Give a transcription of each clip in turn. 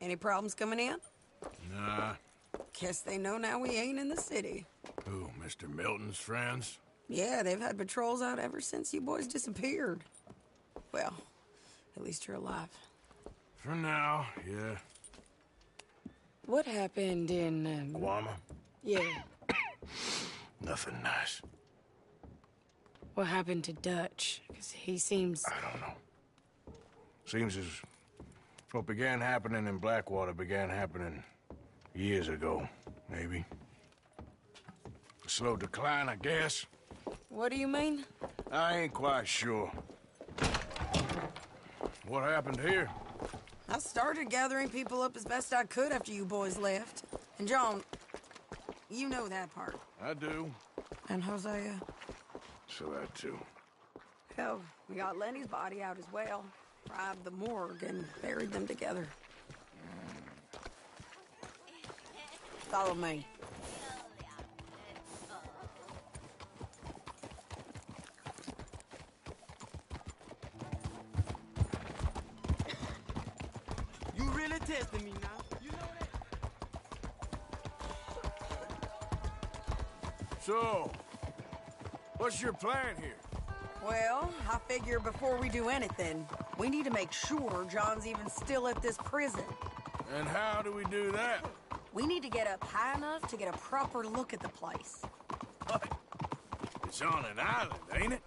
Any problems coming in? Nah. Guess they know now we ain't in the city. Who, Mr. Milton's friends? Yeah, they've had patrols out ever since you boys disappeared. Well, at least you're alive. For now, yeah. What happened in, Guama? Yeah. Nothing nice. What happened to Dutch? Because he seems... I don't know. Seems as what began happening in Blackwater began happening years ago, maybe. A slow decline, I guess. What do you mean? I ain't quite sure. What happened here? I started gathering people up as best I could after you boys left. And John, you know that part. I do. And Hosea? So that too. Hell, we got Lenny's body out as well. Robbed the morgue and buried them together. Follow me. You really testing me now? You know that? So, what's your plan here? Well, I figure before we do anything, we need to make sure John's even still at this prison. And how do we do that? We need to get up high enough to get a proper look at the place. What? It's on an island, ain't it?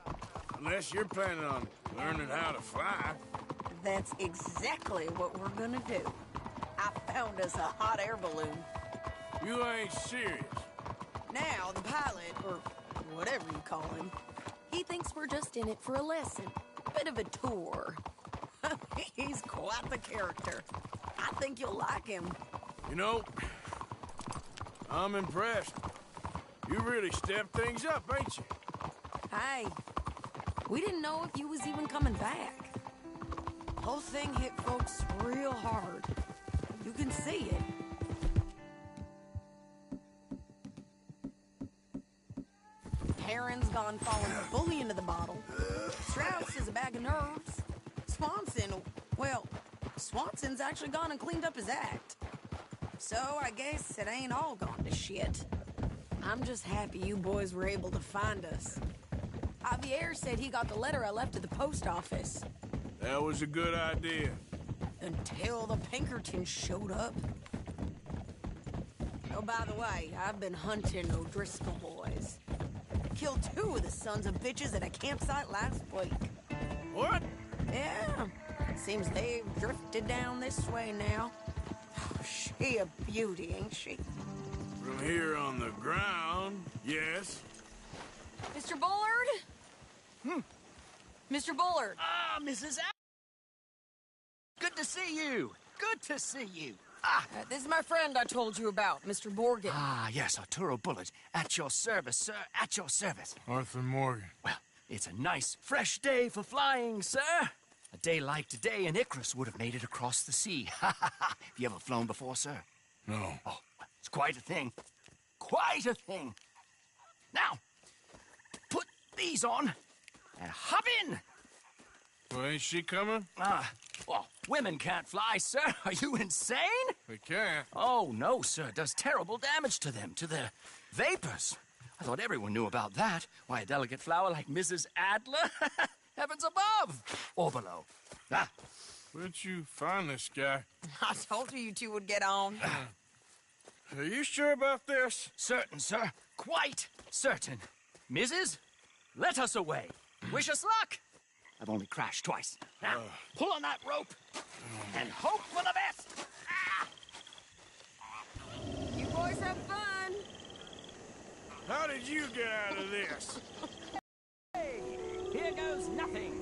Unless you're planning on learning how to fly. That's exactly what we're gonna do. I found us a hot air balloon. You ain't serious. Now, the pilot, or whatever you call him, he thinks we're just in it for a lesson. Bit of a tour. He's quite the character. I think you'll like him. You know, I'm impressed. You really stepped things up, ain't you? Hey, we didn't know if you was even coming back. Whole thing hit folks real hard. You can see it. Heron's gone falling fully into the bottle. Strauss is a bag of nerves. Swanson's actually gone and cleaned up his act. So I guess it ain't all gone to shit. I'm just happy you boys were able to find us. Javier said he got the letter I left at the post office. That was a good idea. Until the Pinkertons showed up. Oh, by the way, I've been hunting O'Driscoll boys. Killed 2 of the sons of bitches at a campsite last week. What? Yeah, seems they've drifted down this way now. Oh, she a beauty, ain't she? From here on the ground, yes. Mr. Bullard? Mr. Bullard. Ah, Mrs. Good to see you. Good to see you. This is my friend I told you about, Mr. Morgan. Ah, yes, Arturo Bullard. At your service, sir. At your service. Arthur Morgan. Well, it's a nice, fresh day for flying, sir. A day like today, and Icarus would have made it across the sea. Have you ever flown before, sir? No. Oh, it's quite a thing. Quite a thing. Now, put these on and hop in. Well, ain't she coming? Well, women can't fly, sir. Are you insane? We can't. Oh, no, sir. It does terrible damage to them, to their vapors. I thought everyone knew about that. Why, a delicate flower like Mrs. Adler? Heavens above or below. Where'd you find this guy? I told you two would get on. Are you sure about this? Certain, sir. Quite certain. Mrs., let us away. Wish us luck. I've only crashed twice. Now, pull on that rope and hope for the best. You boys have fun. How did you get out of this? Hey, here goes nothing.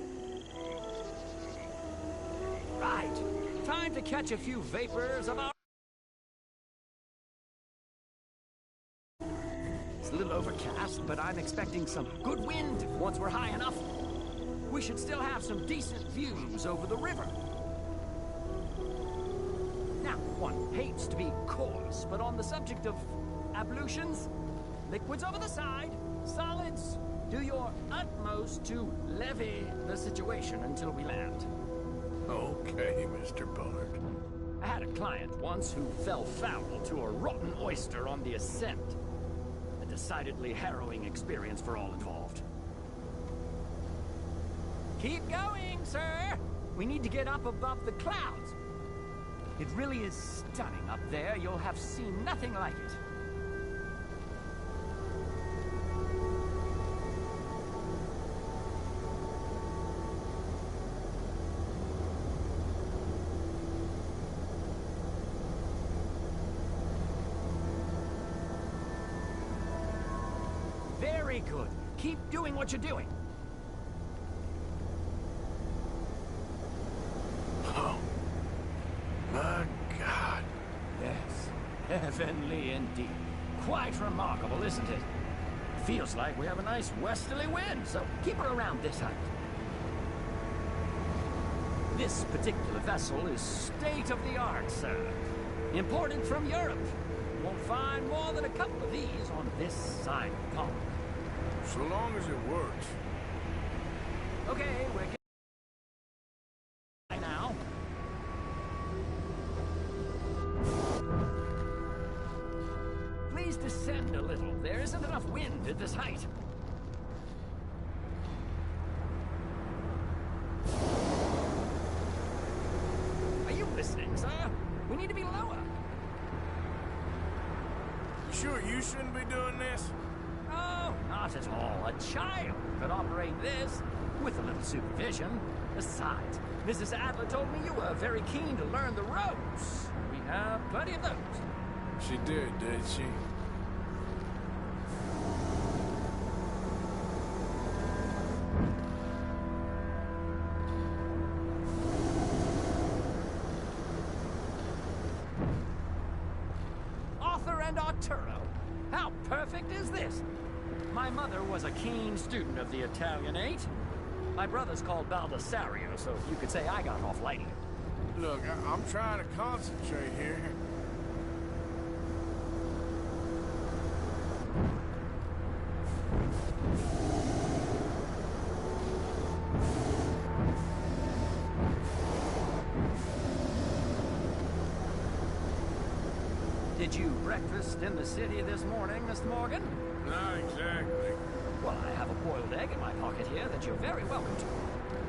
Right. Time to catch a few vapors of our... It's a little overcast, but I'm expecting some good wind once we're high enough. We should still have some decent views over the river. Now, one hates to be coarse, but on the subject of ablutions, liquids over the side, solids Do your utmost to levy the situation until we land. Okay, Mr. Bullard. I had a client once who fell foul to a rotten oyster on the ascent. A decidedly harrowing experience for all involved. Keep going, sir! We need to get up above the clouds. It really is stunning up there. You'll have seen nothing like it. Very good. Keep doing what you're doing. Oh, my God. Yes, heavenly indeed. Quite remarkable, isn't it? Feels like we have a nice westerly wind, so keep her around this height. This particular vessel is state-of-the-art, sir. Imported from Europe. You won't find more than a couple of these on this side of the pond. So long as it works. Okay, we're getting now. Please descend a little. There isn't enough wind at this height. Are you listening, sir? We need to be lower. You sure you shouldn't be doing this? Oh, not at all. A child could operate this with a little supervision. Besides, Mrs. Adler told me you were very keen to learn the ropes. We have plenty of those. She did she? Arthur and Arturo. How perfect is this? My mother was a keen student of the Italianate. My brother's called Baldessario, so you could say I got off lighting it. Look, I'm trying to concentrate here. Did you breakfast in the city this morning, Mr. Morgan? Not exactly. Well, I have a boiled egg in my pocket here that you're very welcome to.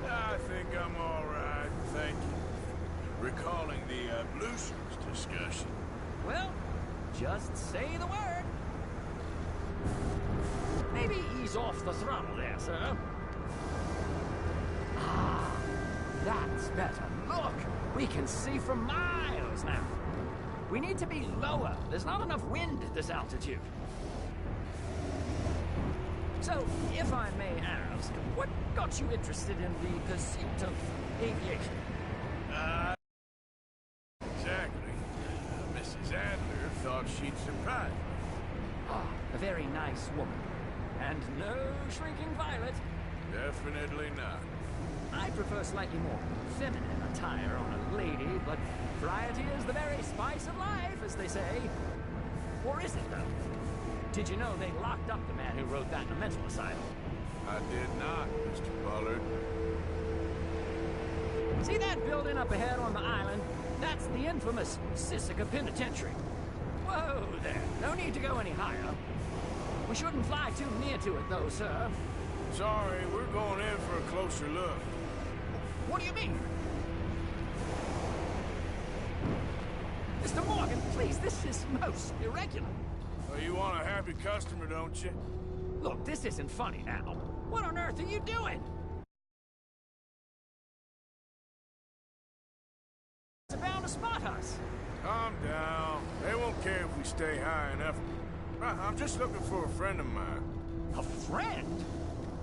I think I'm all right, thank you. Recalling the ablutions discussion. Well, just say the word. Maybe ease off the throttle there, sir. Ah, that's better. Look, we can see for miles now. We need to be lower. There's not enough wind at this altitude. So, if I may ask, what got you interested in the pursuit of aviation? Exactly. Mrs. Adler thought she'd surprise me. Ah, a very nice woman. And no shrinking violet. Definitely not. I prefer slightly more feminine attire on a lady, but variety is the very spice of life, as they say. Or is it, though? Did you know they locked up the man who wrote that in a mental asylum? I did not, Mr. Bullard. See that building up ahead on the island? That's the infamous Sisika Penitentiary. Whoa there, no need to go any higher. We shouldn't fly too near to it, though, sir. Sorry, we're going in for a closer look. What do you mean? Mr. Morgan, please, this is most irregular. Well, you want a happy customer, don't you? Look, this isn't funny now. What on earth are you doing? It's bound to spot us. Calm down. They won't care if we stay high enough. I'm just looking for a friend of mine. A friend?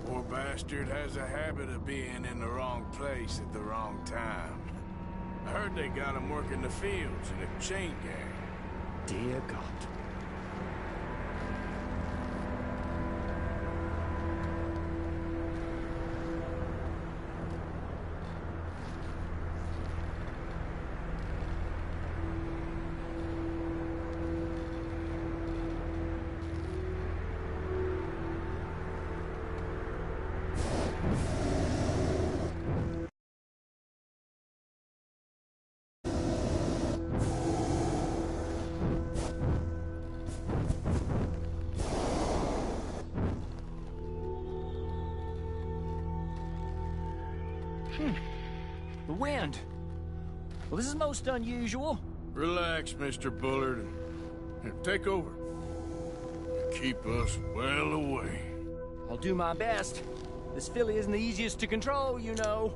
Poor bastard has a habit of being in the wrong place at the wrong time. I heard they got him working the fields in a chain gang. Dear God. The wind. Well, this is most unusual. Relax, Mr. Bullard, and here, take over. Keep us well away. I'll do my best. This filly isn't the easiest to control, you know.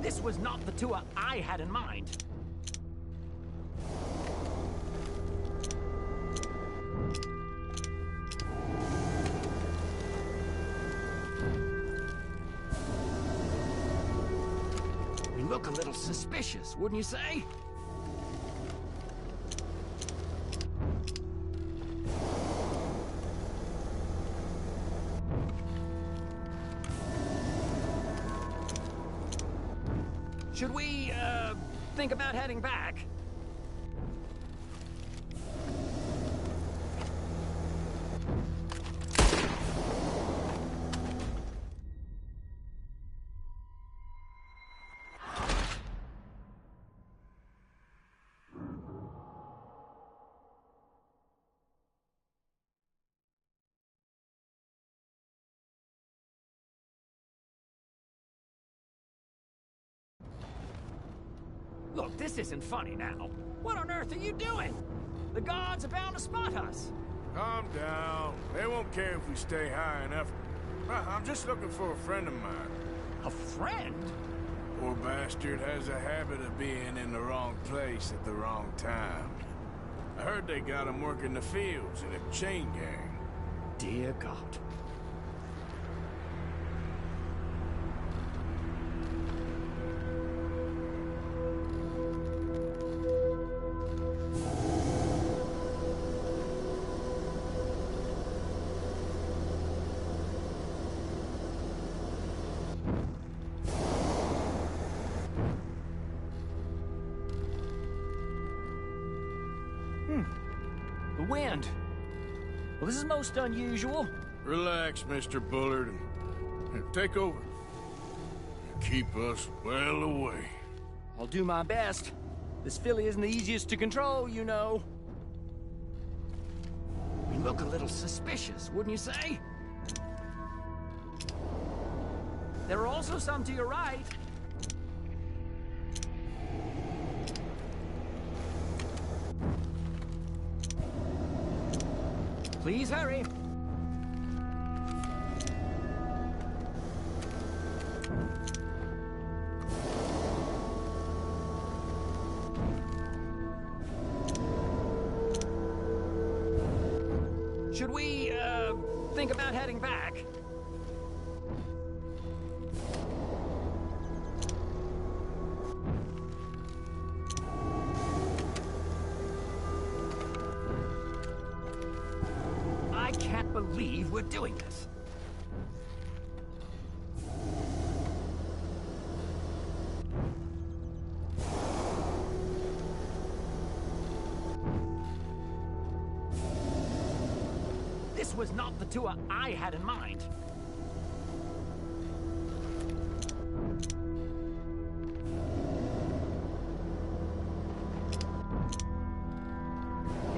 This was not the tour I had in mind. You look a little suspicious, wouldn't you say? Should we, think about heading back? Look, this isn't funny now. What on earth are you doing? The guards are bound to spot us. Calm down. They won't care if we stay high enough. I'm just looking for a friend of mine. A friend? Poor bastard has a habit of being in the wrong place at the wrong time. I heard they got him working the fields in a chain gang. Dear God. The wind. Well, this is most unusual. Relax, Mr. Bullard, and here, take over. Keep us well away. I'll do my best. This filly isn't the easiest to control, you know. You look a little suspicious, wouldn't you say? There are also some to your right. Please hurry. Should we, think about heading back? I can't believe we're doing this. This was not the tour I had in mind.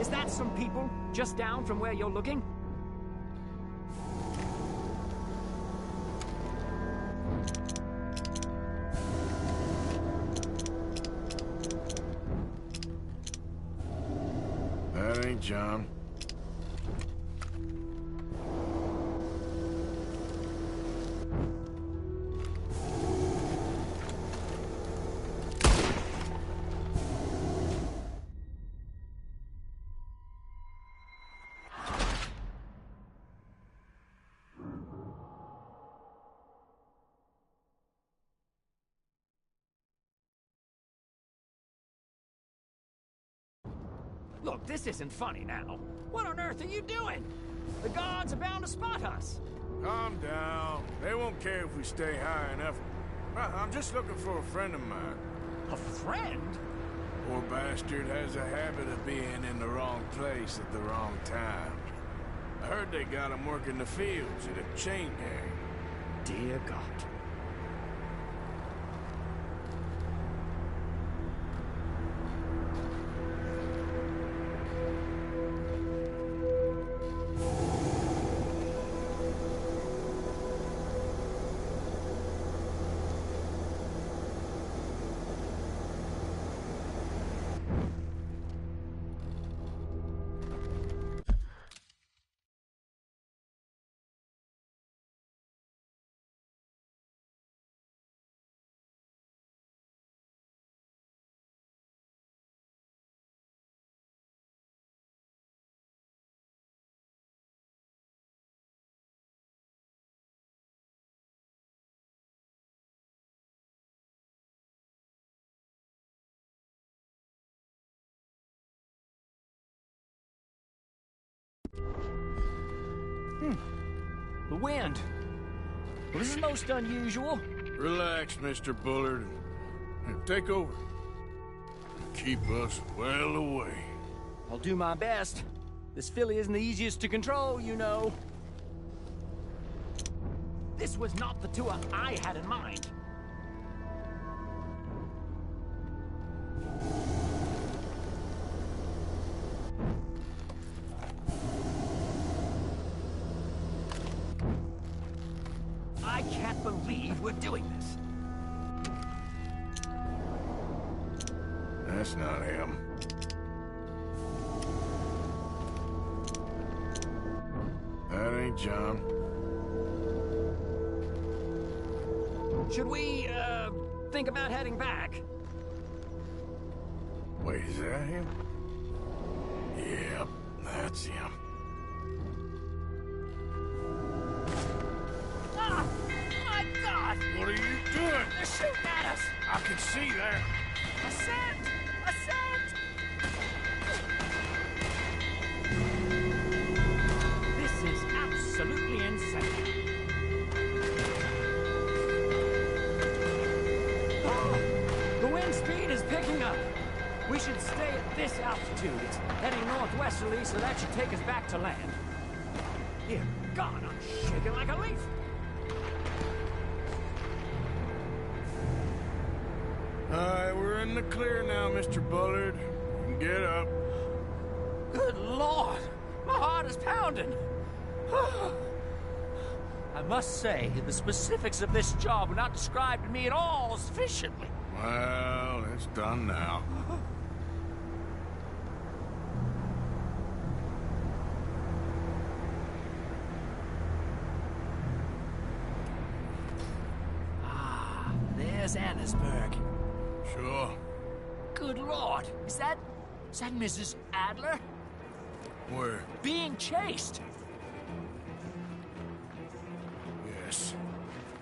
Is that some people just down from where you're looking? That ain't John. Look, this isn't funny now. What on earth are you doing? The guards are bound to spot us. Calm down. They won't care if we stay high enough. I'm just looking for a friend of mine. A friend? Poor bastard has a habit of being in the wrong place at the wrong time. I heard they got him working the fields in a chain gang. Dear God. The wind. Well, this is most unusual. Relax, Mr. Bullard. Take over. Keep us well away. I'll do my best. This filly isn't the easiest to control, you know. This was not the tour I had in mind. I can't believe we're doing this. That's not him. That ain't John. Should we, think about heading back? Wait, is that him? Yep, that's him. Ah! My God! What are you doing? They're shooting at us! I can see that. Ascent! Ascent! This is absolutely insane. Oh, the wind speed is picking up. We should stay at this altitude. It's heading northwesterly, so that should take us back to land. Dear God, I'm shaking like a leaf. All right, we're in the clear now, Mr. Bullard. You can get up. Good Lord! My heart is pounding! I must say, the specifics of this job were not described to me at all sufficiently. Well, it's done now. Ah, there's Annesburg. Sure. Good Lord! Is that Mrs. Adler? Where? Being chased! Yes.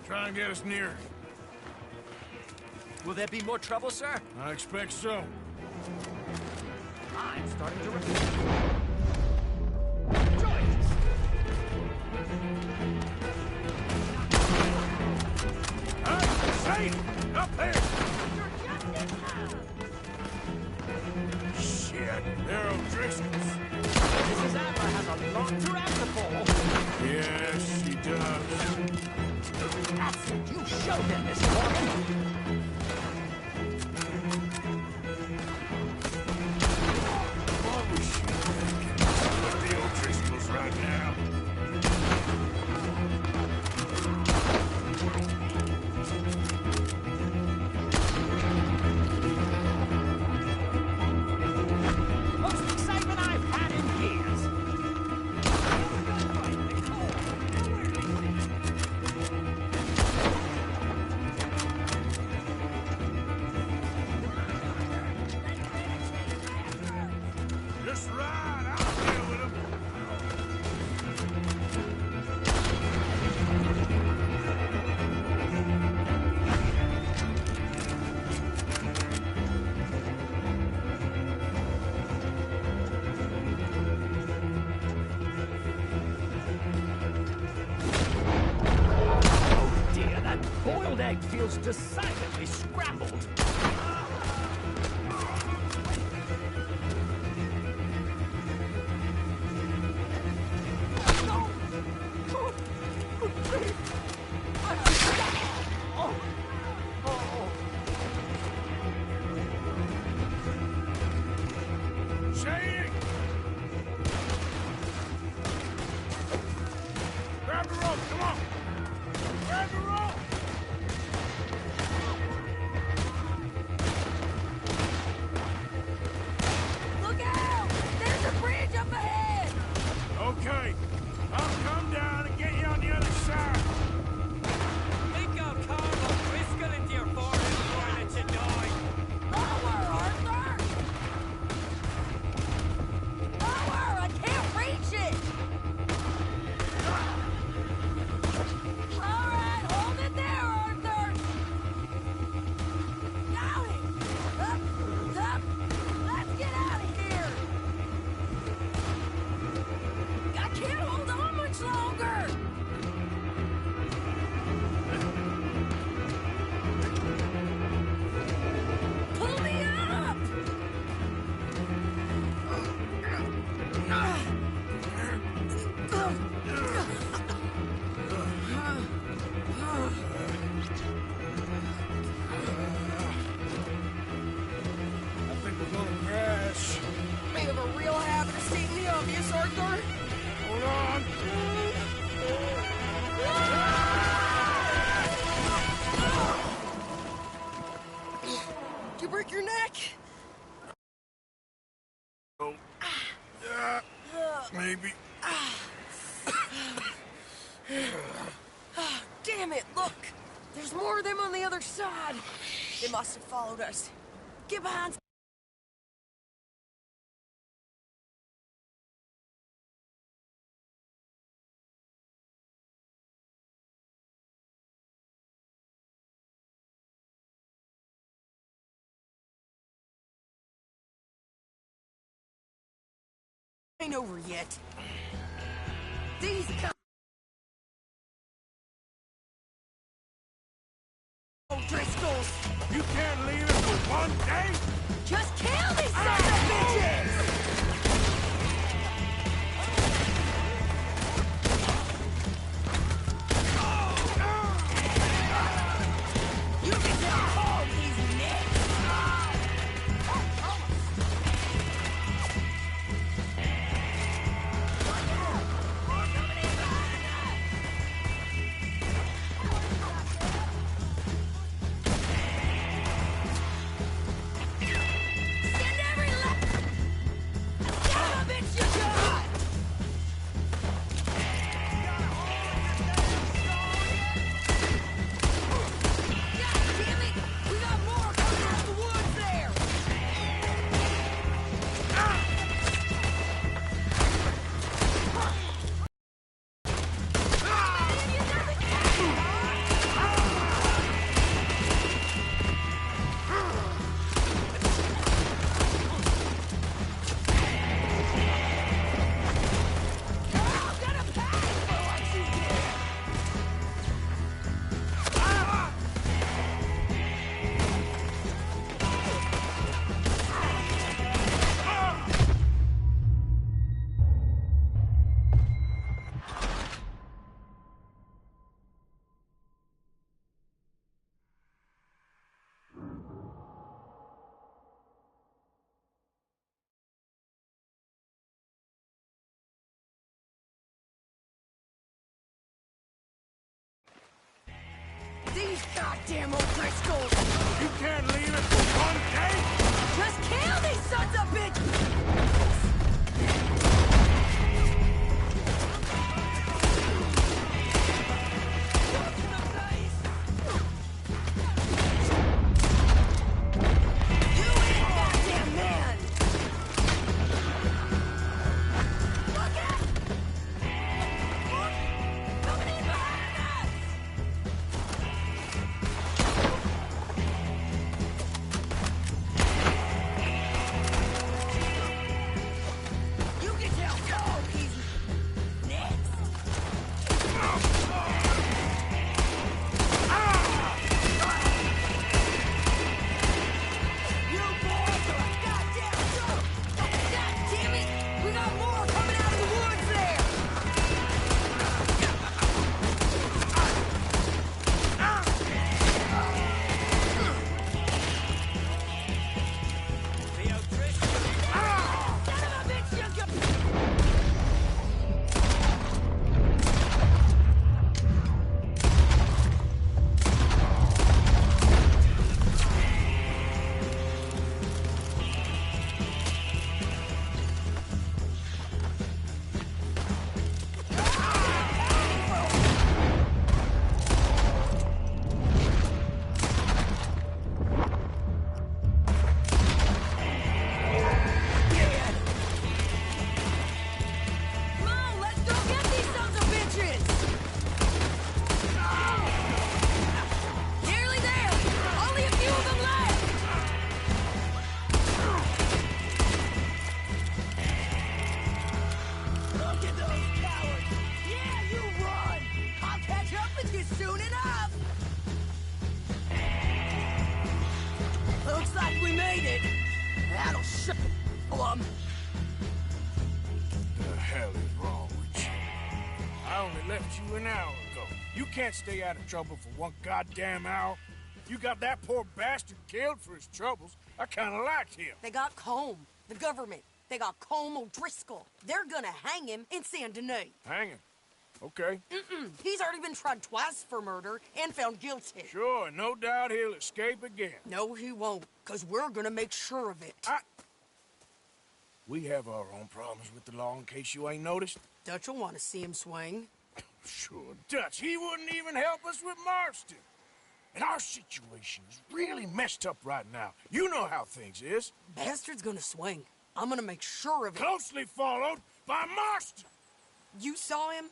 Try and get us near. Will there be more trouble, sir? I expect so. I'm starting to Joyce! Hey! Up there! Shit, they're O'Driscoll's. Mrs. Adler has a lot to answer for. Yes, she does. That's what you showed them this morning. What was she thinking? With the O'Driscolls right now. Most excitement I've had in years. Just ride, I'll deal with them. Oh dear, that boiled egg feels decidedly scrambled. Shady! Grab the rope, come on! Grab the rope! Arthur! Hold on. Did you break your neck? Oh. Maybe. Damn it, look! There's more of them on the other side. They must have followed us. Get behind. Ain't over yet. These Driscolls. You can't leave it for one day? Just kill these sons of bitches! You can tell all these nicks! Send every son of a bitch you got! God damn it! We got more coming out of the woods there! I'm gonna pay for what you did! These goddamn O'Driscolls! You can't leave it for one day? Just kill these sons of bitches! You ain't goddamn man! Look out! Coming in behind us! You can tell all these nicks! You boys are a goddamn joke! God damn it! We got more coming out of the woods there! Son of a bitch, you got... Come on, let's go get these sons of bitches! Nearly there! Only a few of them left! Look at those cowards! Yeah, you run! I'll catch up with you soon enough! Looks like we made it. That'll shut them. The hell is wrong with you? I only left you an hour ago. You can't stay out of trouble for one goddamn hour. You got that poor bastard killed for his troubles. I kinda liked him. They got Combe, the government. they got Colm O'Driscoll. They're gonna hang him in Saint Denis. Hang him. Okay. He's already been tried twice for murder and found guilty. Sure, no doubt he'll escape again. No, he won't, because we're gonna make sure of it. We have our own problems with the law, in case you ain't noticed. Dutch will want to see him swing. Sure, Dutch, he wouldn't even help us with Marston. And our situation is really messed up right now. You know how things is. Bastard's gonna swing. I'm gonna make sure of it. Closely followed by Marston. You saw him?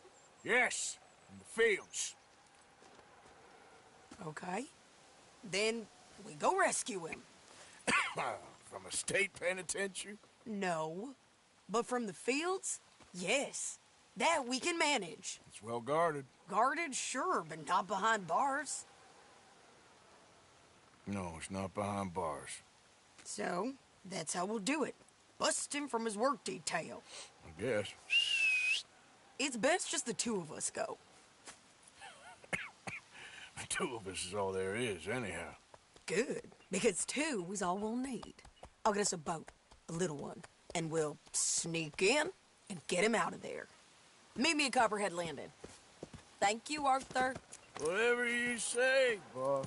Yes, in the fields. Okay. Then we go rescue him. From a state penitentiary? No. But from the fields? Yes. That we can manage. It's well guarded. Guarded, sure, but not behind bars. No, it's not behind bars. So, that's how we'll do it. Bust him from his work detail. I guess. It's best just the two of us go. The two of us is all there is, anyhow. Good, because two is all we'll need. I'll get us a boat, a little one, and we'll sneak in and get him out of there. Meet me at Copperhead Landing. Thank you, Arthur. Whatever you say, boss.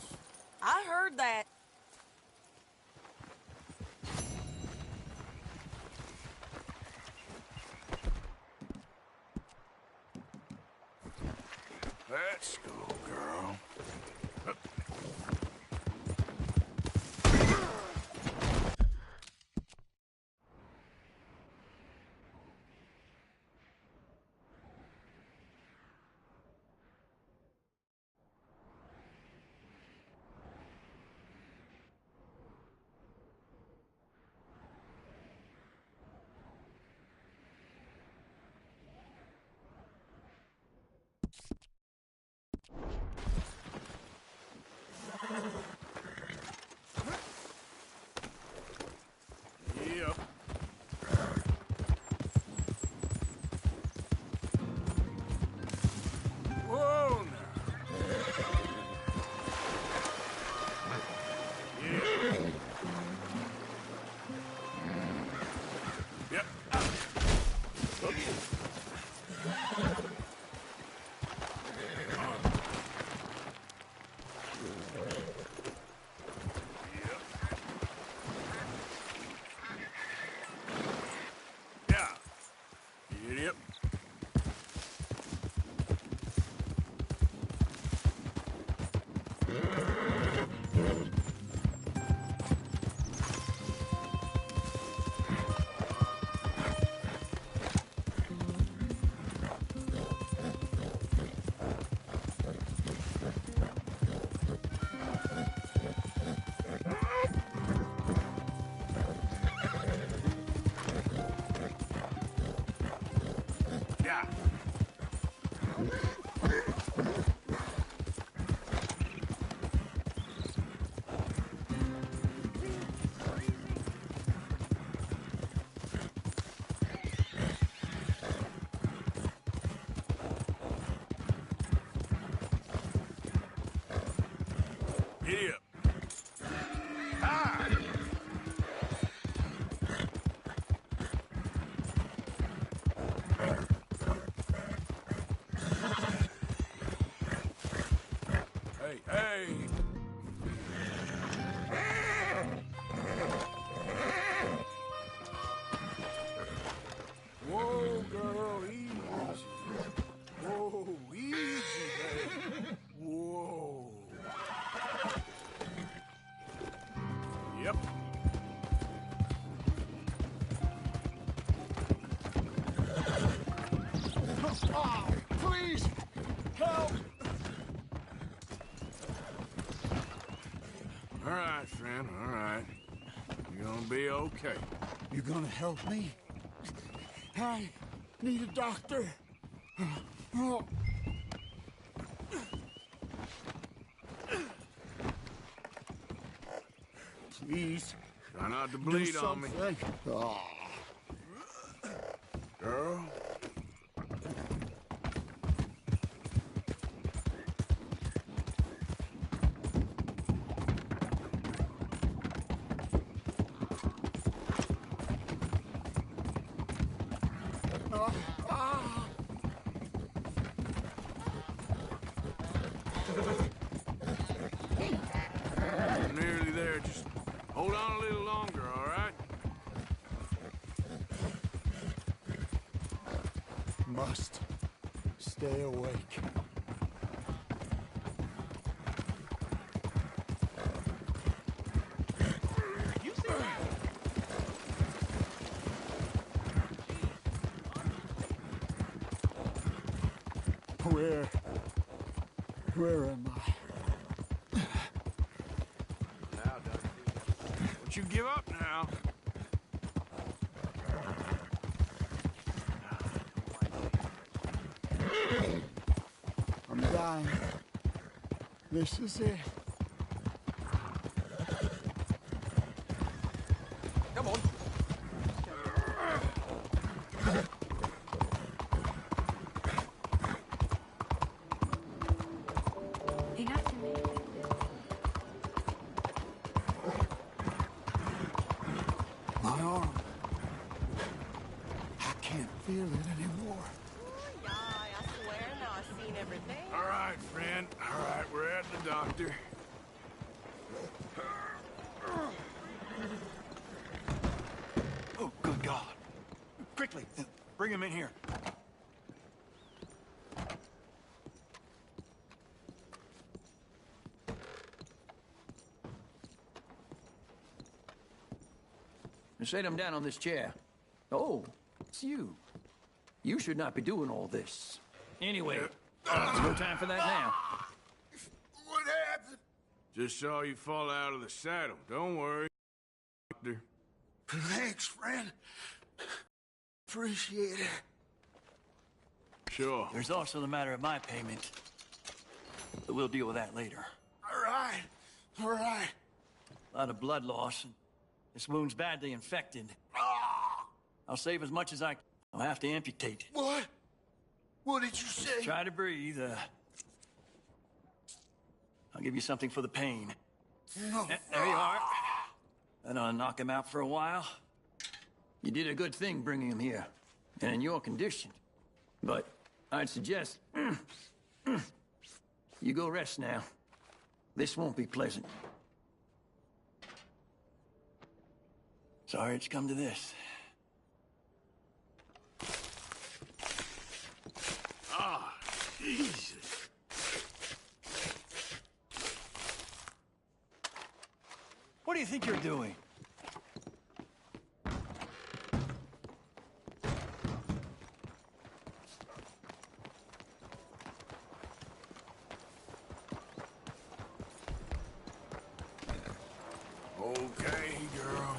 I heard that. Let's go, girl. Yep. Whoa, now. Yeah. Yep. Yeah. Yep. Yeah. Giddy up. Ah! Hey, hey! Whoa, girl, easy. Whoa, easy, baby. Whoa. Yep. Oh, please! Help! All right, friend, all right. You're gonna be okay. You gonna help me? I need a doctor. Oh. Please. Try not to Do bleed on me. something. Oh. Girl. We're nearly there. Just hold on a little longer, all right? Must stay awake. Where am I? Now, Dusty. Don't you give up now. I'm dying. This is it. Come on. Enough to me. My arm. I can't feel it anymore. Yeah, I swear now I've seen everything. All right, friend. All right, we're at the doctor. Oh, good God. Quickly, bring him in here. Set him down on this chair. Oh, it's you. You should not be doing all this. Anyway, there's no time for that now. What happened? Just saw you fall out of the saddle. Don't worry, doctor. Thanks, friend. Appreciate it. Sure. There's also the matter of my payment. But we'll deal with that later. All right. All right. A lot of blood loss, and this wound's badly infected. I'll save as much as I can. I'll have to amputate. What? What did you say? Try to breathe. I'll give you something for the pain. No. There you are. That'll knock him out for a while. You did a good thing bringing him here, and in your condition. But I'd suggest you go rest now. This won't be pleasant. Sorry it's come to this. Ah, Jesus. What do you think you're doing? Okay, girl.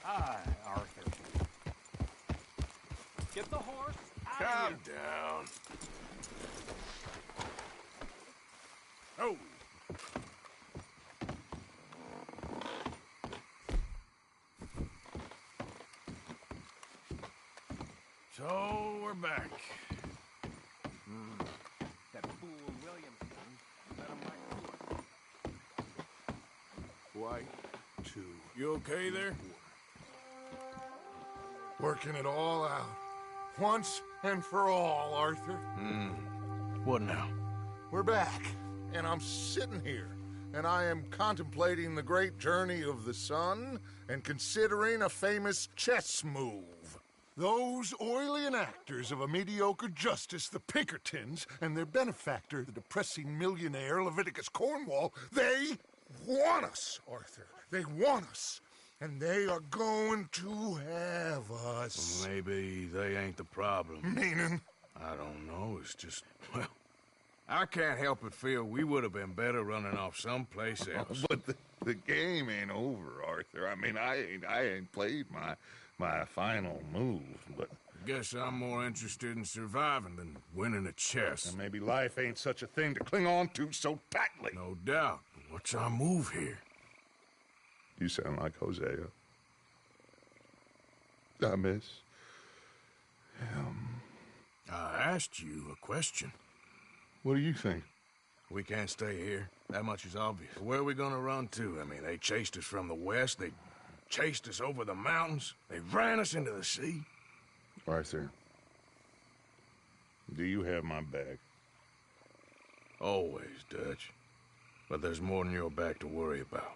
Aye, Arthur. Get the horse out of Calm here. down. Oh! So, we're back. That fool Williamson let him right through us. White 2. You okay there? Working it all out. Once and for all, Arthur. What now? We're back, and I'm sitting here, and I am contemplating the great journey of the sun and considering a famous chess move. Those oily enactors of a mediocre justice, the Pinkertons, and their benefactor, the depressing millionaire Leviticus Cornwall, they want us, Arthur. They want us. And they are going to have us. Maybe they ain't the problem. Meaning? I don't know, it's just, well, I can't help but feel we would have been better running off someplace else. But the game ain't over, Arthur. I mean, I ain't played my final move, but... Guess I'm more interested in surviving than winning a chess. And maybe life ain't such a thing to cling on to so tightly. No doubt. What's our move here? You sound like Hosea. I miss him. I asked you a question. What do you think? We can't stay here. That much is obvious. Where are we gonna run to? I mean, they chased us from the west. They chased us over the mountains. They ran us into the sea. Arthur, do you have my back? Always, Dutch. But there's more than your back to worry about.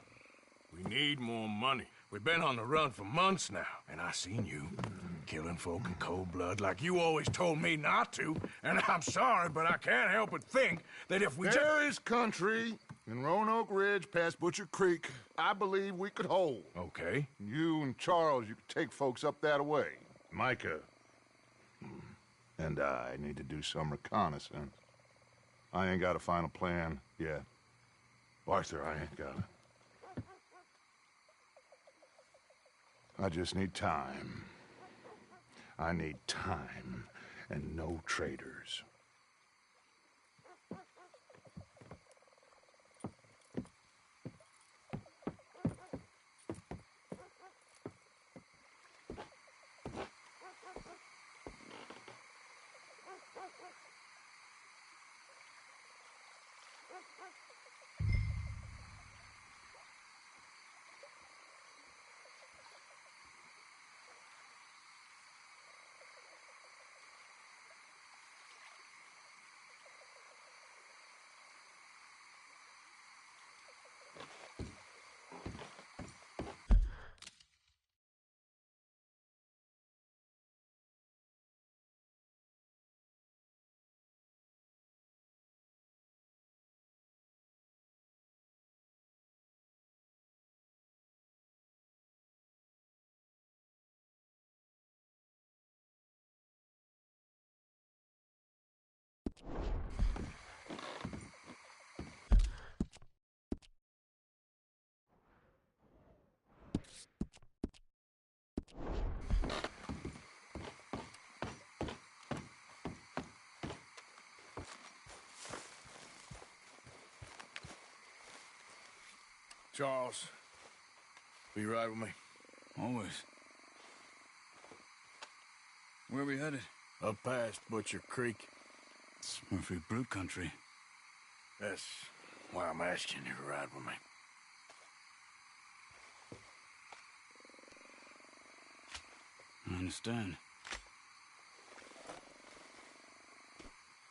We need more money. We've been on the run for months now, and I seen you killing folk in cold blood like you always told me not to. And I'm sorry, but I can't help but think that if we There is country in Roanoke Ridge past Butcher Creek I believe we could hold. Okay. You and Charles, you could take folks up that way. Micah and I need to do some reconnaissance. I ain't got a final plan yet. Arthur, I ain't got it. I just need time. I need time and no traitors. Charles, will you ride with me? Always. Where are we headed? Up past Butcher Creek. It's Murphy Brute country. That's why I'm asking you to ride with me. I understand.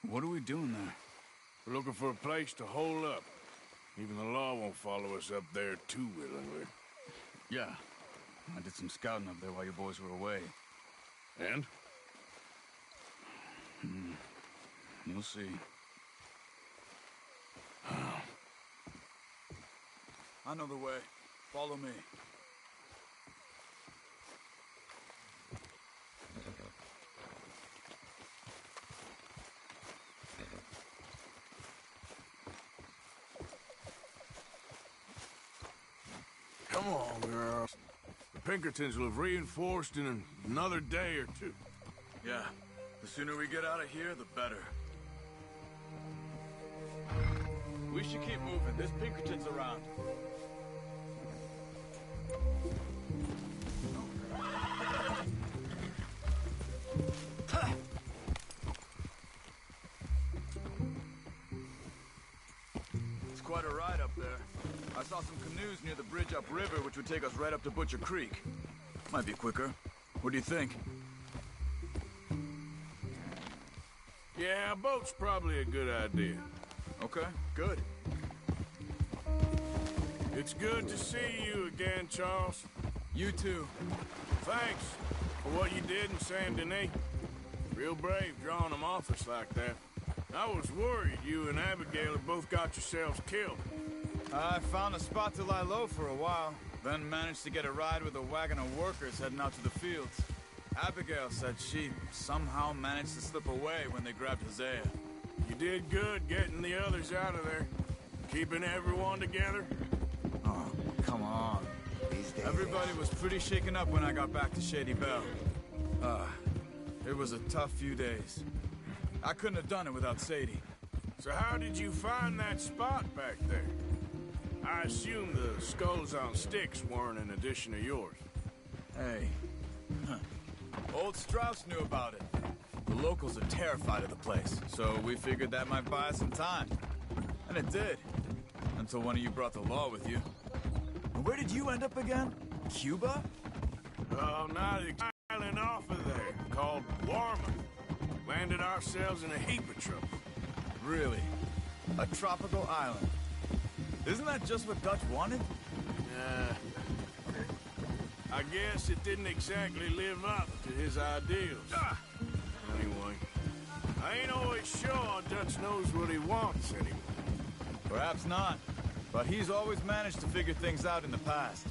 What are we doing there? We're looking for a place to hole up. Even the law won't follow us up there too willingly. Yeah. I did some scouting up there while you boys were away. And? You'll see. I know the way. Follow me. Come on, girl. Pinkertons will have reinforced in another day or two. Yeah. The sooner we get out of here, the better. We should keep moving. There's Pinkertons around. It's quite a ride up there. I saw some canoes near the bridge upriver, which would take us right up to Butcher Creek. Might be quicker. What do you think? Yeah, a boat's probably a good idea. Okay, good. It's good to see you again, Charles. You too. Thanks for what you did in Saint Denis. Real brave drawing them off us like that. I was worried you and Abigail had both got yourselves killed. I found a spot to lie low for a while, then managed to get a ride with a wagon of workers heading out to the fields. Abigail said she somehow managed to slip away when they grabbed Hosea. You did good getting the others out of there. Keeping everyone together. Oh, come on. Everybody was pretty shaken up when I got back to Shady Belle. It was a tough few days. I couldn't have done it without Sadie. So how did you find that spot back there? I assume the skulls on sticks weren't an addition of yours. Hey. Old Strauss knew about it. The locals are terrified of the place, so we figured that might buy us some time. And it did. Until one of you brought the law with you. And where did you end up again? Cuba? Oh, not the island off of there, called Warmouth. Landed ourselves in a heap of trouble. Really? A tropical island? Isn't that just what Dutch wanted? I guess it didn't exactly live up to his ideals. Anyway, I ain't always sure Dutch knows what he wants anymore. Perhaps not. But he's always managed to figure things out in the past.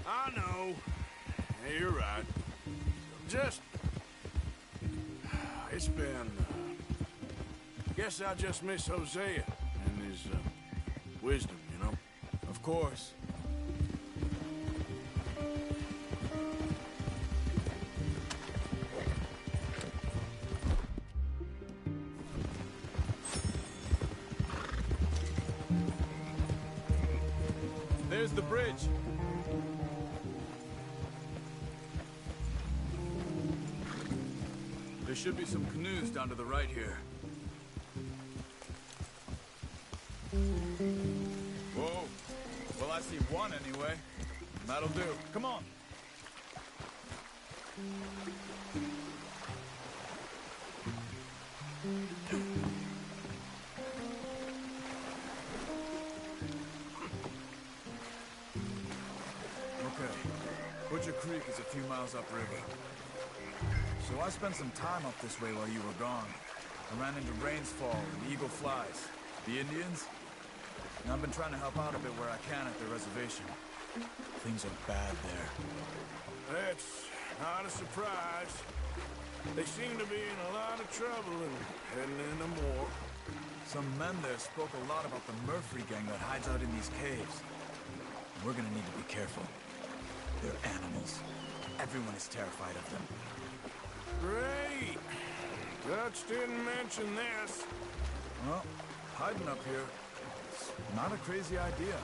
I know. Yeah, you're right. Just... It's been... Guess I just miss Hosea and his wisdom, you know? Of course. There's the bridge. There should be some canoes down to the right here. Whoa. Well, I see one anyway. That'll do. Come on. Okay. Butcher Creek is a few miles upriver. So I spent some time up this way while you were gone. I ran into Rainsfall and Eagle Flies. The Indians? And I've been trying to help out a bit where I can at the reservation. Things are bad there. That's not a surprise. They seem to be in a lot of trouble and heading into more. Some men there spoke a lot about the Murphy gang that hides out in these caves. We're gonna need to be careful. They're animals. Everyone is terrified of them. Great. Dutch didn't mention this. Well, hiding up here, it's not a crazy idea.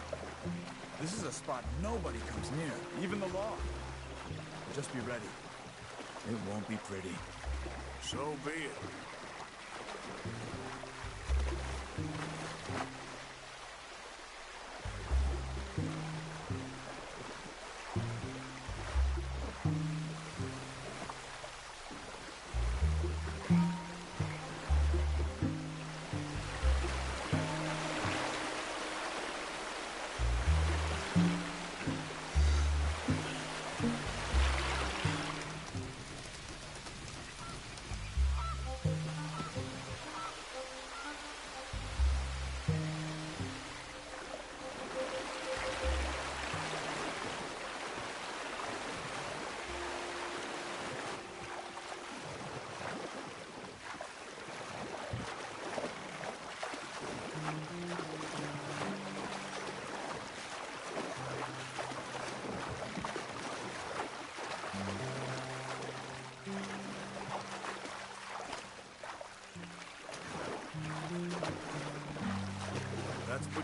This is a spot nobody comes near, even the law. Just be ready. It won't be pretty. So be it.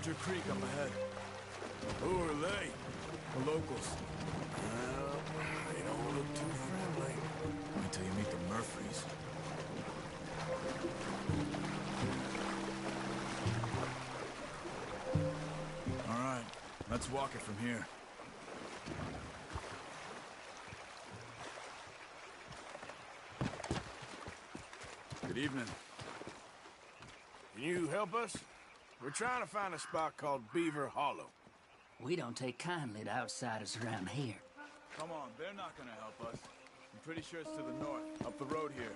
Butcher Creek up ahead. Who are they? The locals. Well, they don't look too friendly. Until you meet the Murphys. All right, let's walk it from here. Good evening. Can you help us? We're trying to find a spot called Beaver Hollow. We don't take kindly to outsiders around here. Come on, they're not gonna help us. I'm pretty sure it's to the north, up the road here.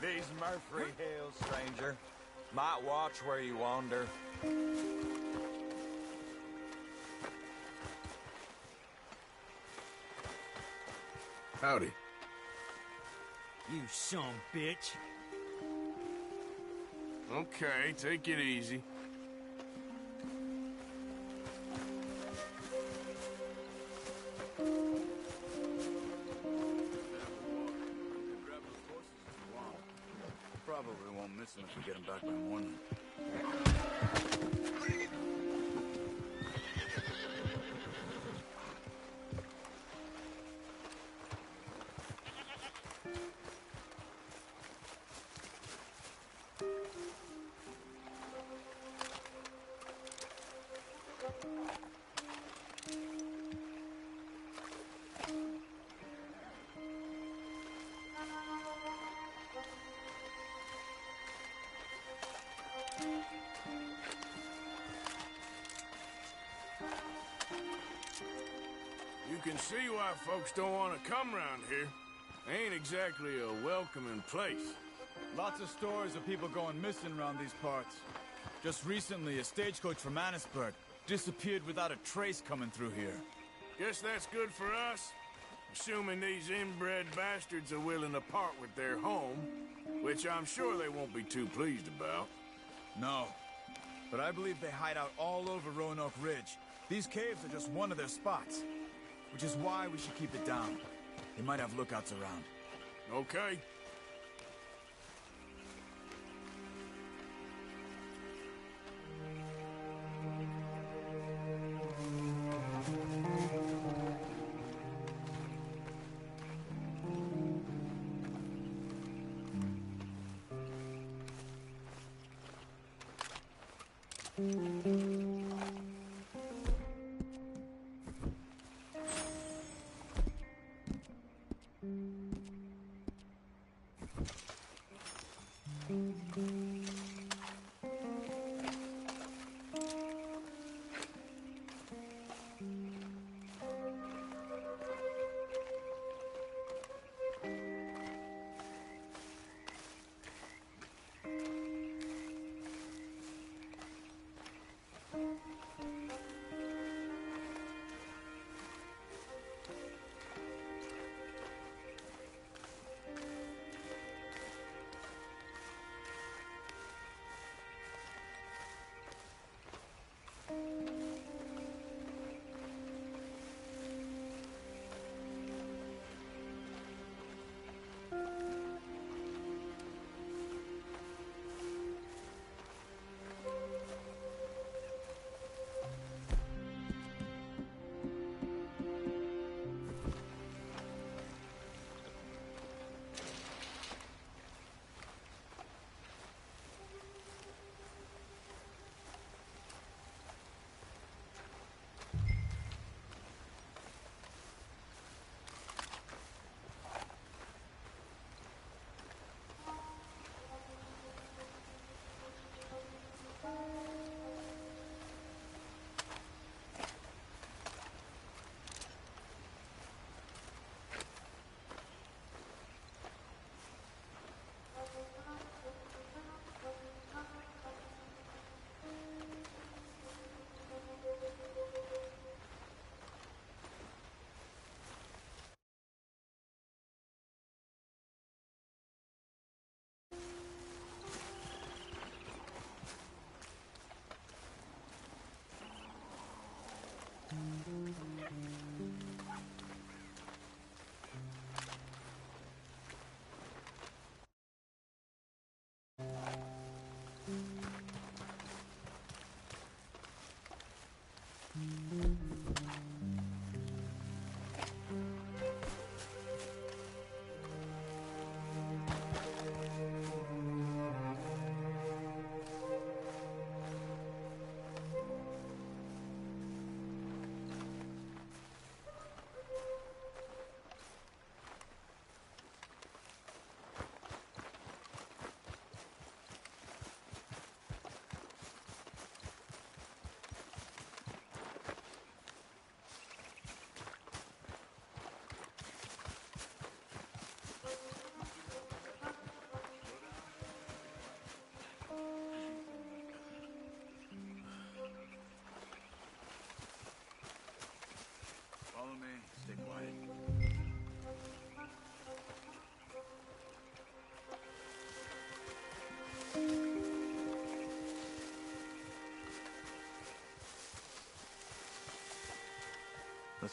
These Murphy Hills, stranger. Might watch where you wander. Howdy. You son bitch. Okay, take it easy. Probably won't miss him if we get him back by morning. You can see why folks don't want to come around here. Ain't exactly a welcoming place. Lots of stories of people going missing around these parts. Just recently, a stagecoach from Annisburg disappeared without a trace coming through here. Guess that's good for us. Assuming these inbred bastards are willing to part with their home, which I'm sure they won't be too pleased about. No. But I believe they hide out all over Roanoke Ridge. These caves are just one of their spots. Which is why we should keep it down. They might have lookouts around. Okay.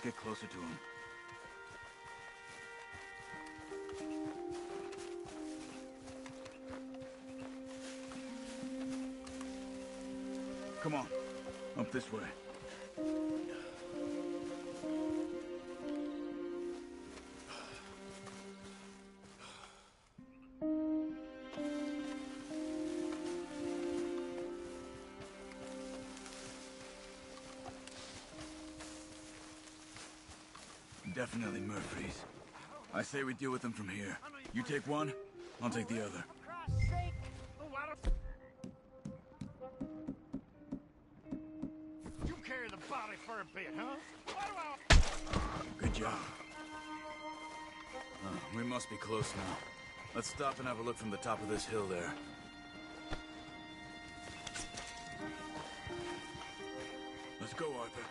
get closer to him. Come on. Up this way. Definitely Murphy's. I say we deal with them from here. You take one, I'll take the other. You carry the body for a bit, huh? Good job. We must be close now. Let's stop and have a look from the top of this hill there. Let's go, Arthur.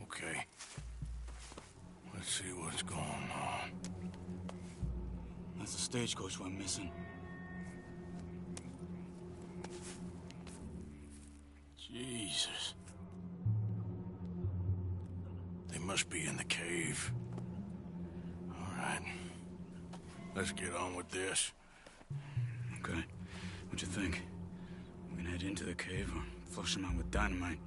Okay. Let's see what's going on. That's the stagecoach we're missing. Jesus. They must be in the cave. All right. Let's get on with this. Okay. What you think? We can head into the cave or flush them out with dynamite?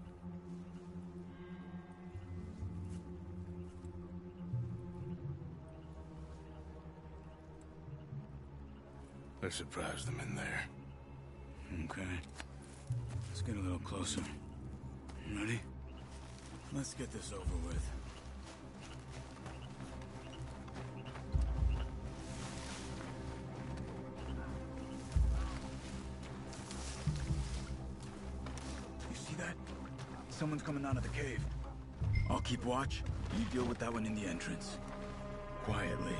Let's surprise them in there. Okay. Let's get a little closer. Ready? Let's get this over with. You see that? Someone's coming out of the cave. I'll keep watch. You deal with that one in the entrance. Quietly.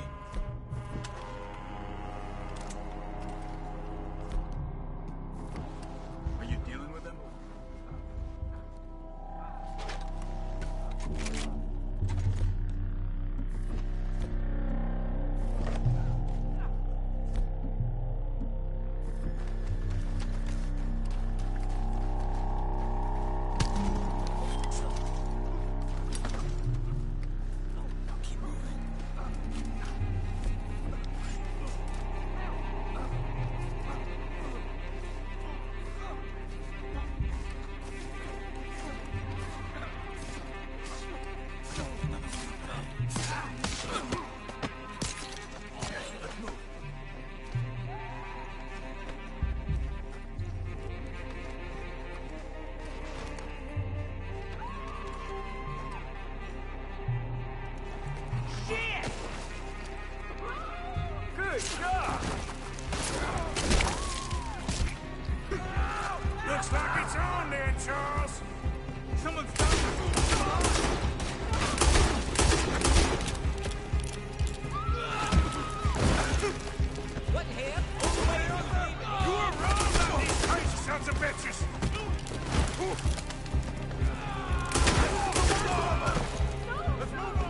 Are you dealing with him? Looks like it's on there, Charles. Someone's down! What the hell? You are wrong about these crazy sons of bitches! Let's move on!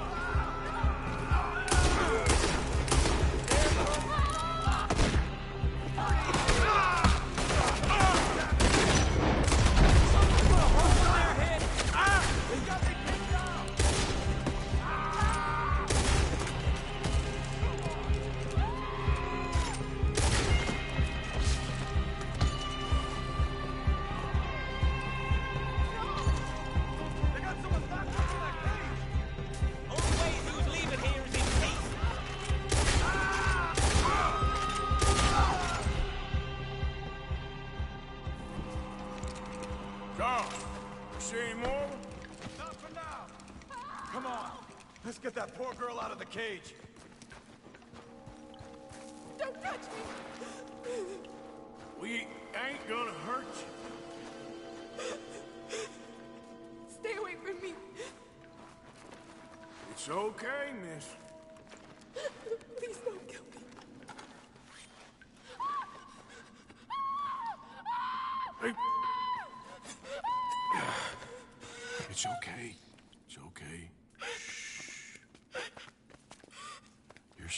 Charles, you see any more? Not for now! Come on! Let's get that poor girl out of the cage! Don't touch me! We ain't gonna hurt you. Stay away from me. It's okay, miss. Please don't kill me. Hey. It's okay. It's okay.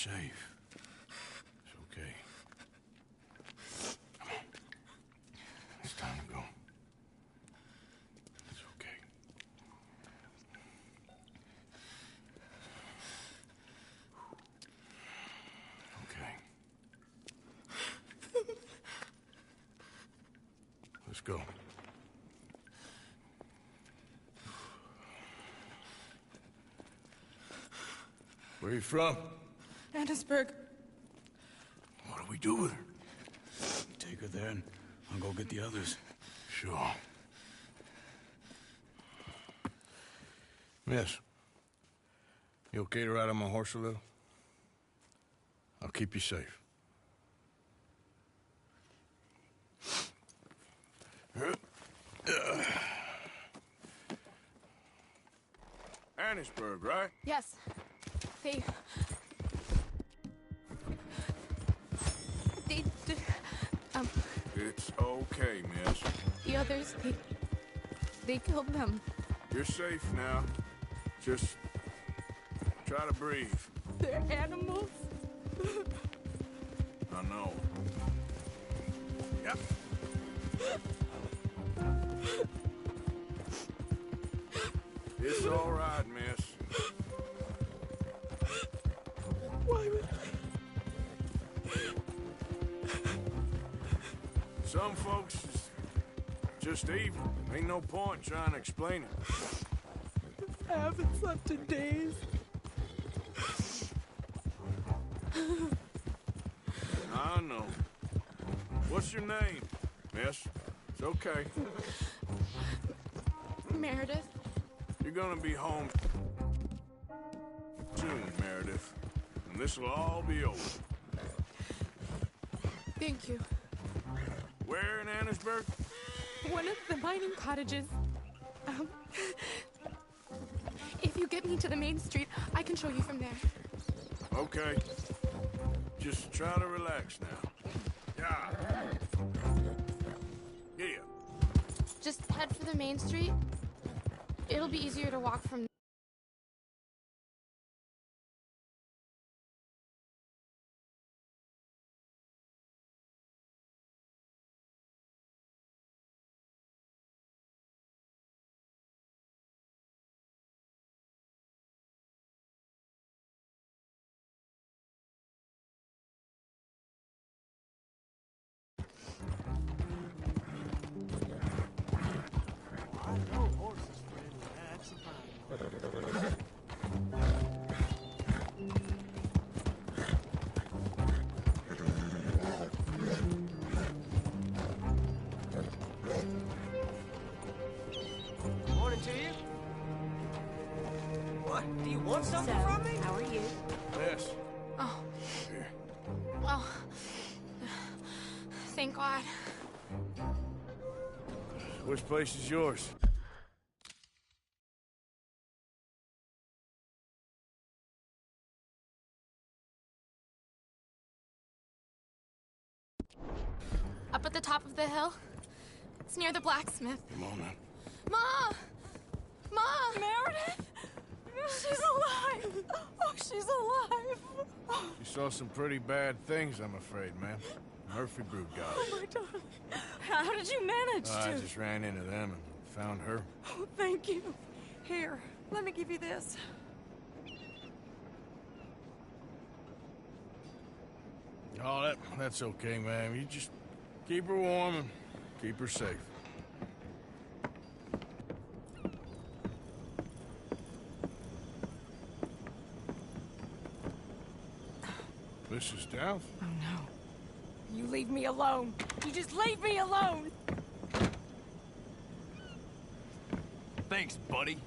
safe. It's okay. Come on. It's time to go. It's okay. Okay. Let's go. Where you from? Annisburg. What do we do with her? Take her there and I'll go get the others. Sure. Miss, you okay to ride on my horse a little? I'll keep you safe. Annisburg, right? Yes. They... It's okay, miss. The others, they killed them. You're safe now. Just try to breathe. They're animals. I know. Yep. It's all right, miss. Why would... Some folks is just evil. Ain't no point trying to explain it. I haven't slept in days. I know. What's your name, miss? It's okay. Meredith. You're gonna be home soon, Meredith. And this'll all be over. Thank you. Where in Annisburg? One of the mining cottages. If you get me to the main street, I can show you from there. Okay. Just try to relax now. Yeah. Here. Just head for the main street. It'll be easier to walk from... Morning to you. What? Do you want something So, from me? how are you? Yes. Oh, Here. well... Thank God. Which place is yours? Up at the top of the hill. It's near the blacksmith. Come on now. Ma! Ma! Meredith! She's alive! Oh, she's alive! You saw some pretty bad things, I'm afraid, ma'am. Murphy brood got Oh, it. my darling. How did you manage I to... just ran into them and found her. Oh, thank you. Here, let me give you this. Oh, that's okay, ma'am. You just keep her warm and keep her safe. Mrs. Downs? Oh, no. You leave me alone. You just leave me alone! Thanks, buddy.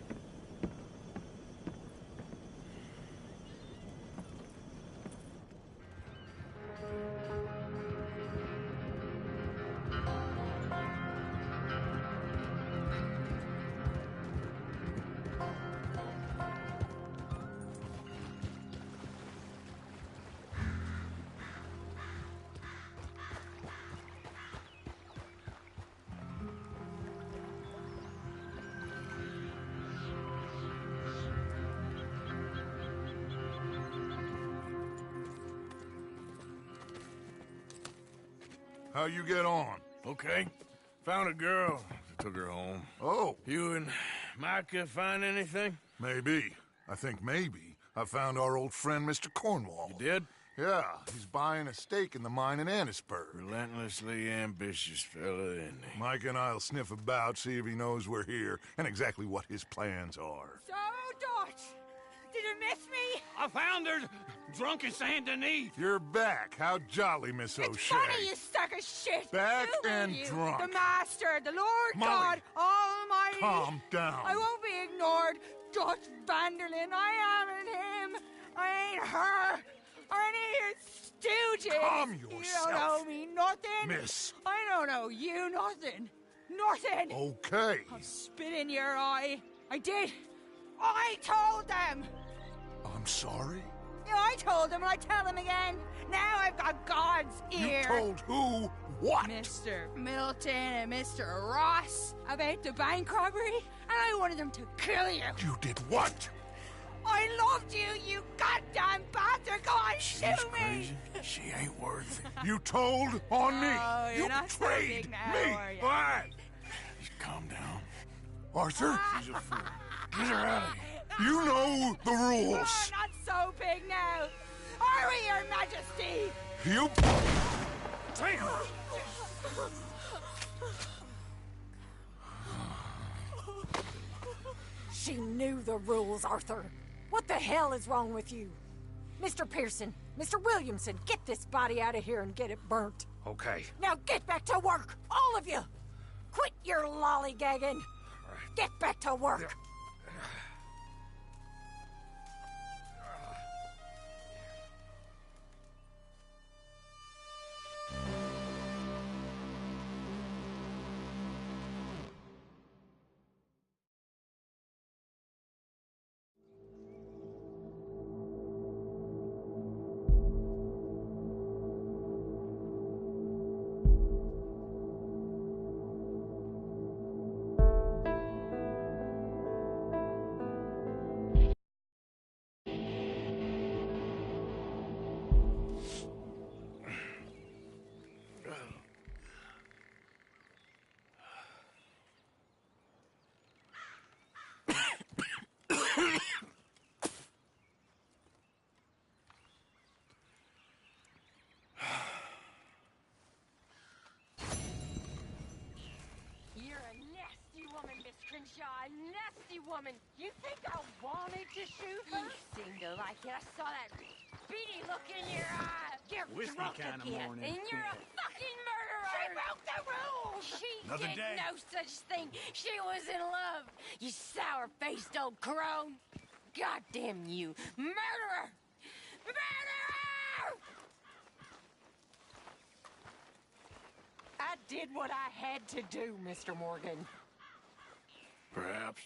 How you get on? Okay. Found a girl. Took her home. Oh. You and Micah find anything? Maybe. I think maybe I found our old friend, Mr. Cornwall. You did? Yeah, he's buying a stake in the mine in Annisburg. Relentlessly ambitious fella, isn't he? Mike and I'll sniff about, see if he knows we're here, and exactly what his plans are. So, Dutch, did you miss me? I found her drunk in Saint Denis. You're back. How jolly, Miss O'Shea. It's funny, you sack of shit. Back Who are and you? drunk. The Master, the Lord Molly, God Almighty. calm down. I won't be ignored. Dutch Vanderlyn, I am him. I ain't her. Or any of your stooges. Calm You yourself. don't owe me nothing. Miss. I don't owe you nothing. Nothing. Okay. I'll spit in your eye. I did. I told them. I'm sorry? Yeah, I told them and I tell them again. Now I've got God's ear. You told who what? Mr. Milton and Mr. Ross about the bank robbery, and I wanted them to kill you. You did what? I loved you, you goddamn bastard! Go on, shoot me! Crazy. She ain't worth it. You told on me. Oh, you're You not so betrayed big now, me. are you? What? Just calm down. Arthur, She's a fool. Get her out of here. you know the rules. You're not so big now. Are we, Your Majesty? You... Damn! She knew the rules, Arthur. What the hell is wrong with you? Mr. Pearson, Mr. Williamson, get this body out of here and get it burnt. Okay. Now get back to work, all of you! Quit your lollygagging! Get back to work! You're a nasty woman, Miss Crenshaw. A nasty woman. You think I wanted to shoot her? You seem to like it. I saw that beady look in your eye. You're Whiskey drunk kind of again, morning. and you're a fucking murderer. She broke the rules. She Another did day. no such thing. She was in love. You sour-faced old crone. Goddamn you, murderer! Murderer! I did what I had to do, Mr. Morgan. Perhaps.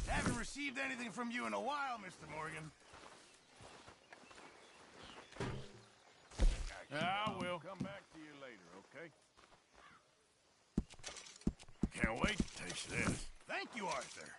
Haven't received anything from you in a while, Mr. Morgan. I will. Come back to you later, okay? Can't wait to taste this. Thank you, Arthur.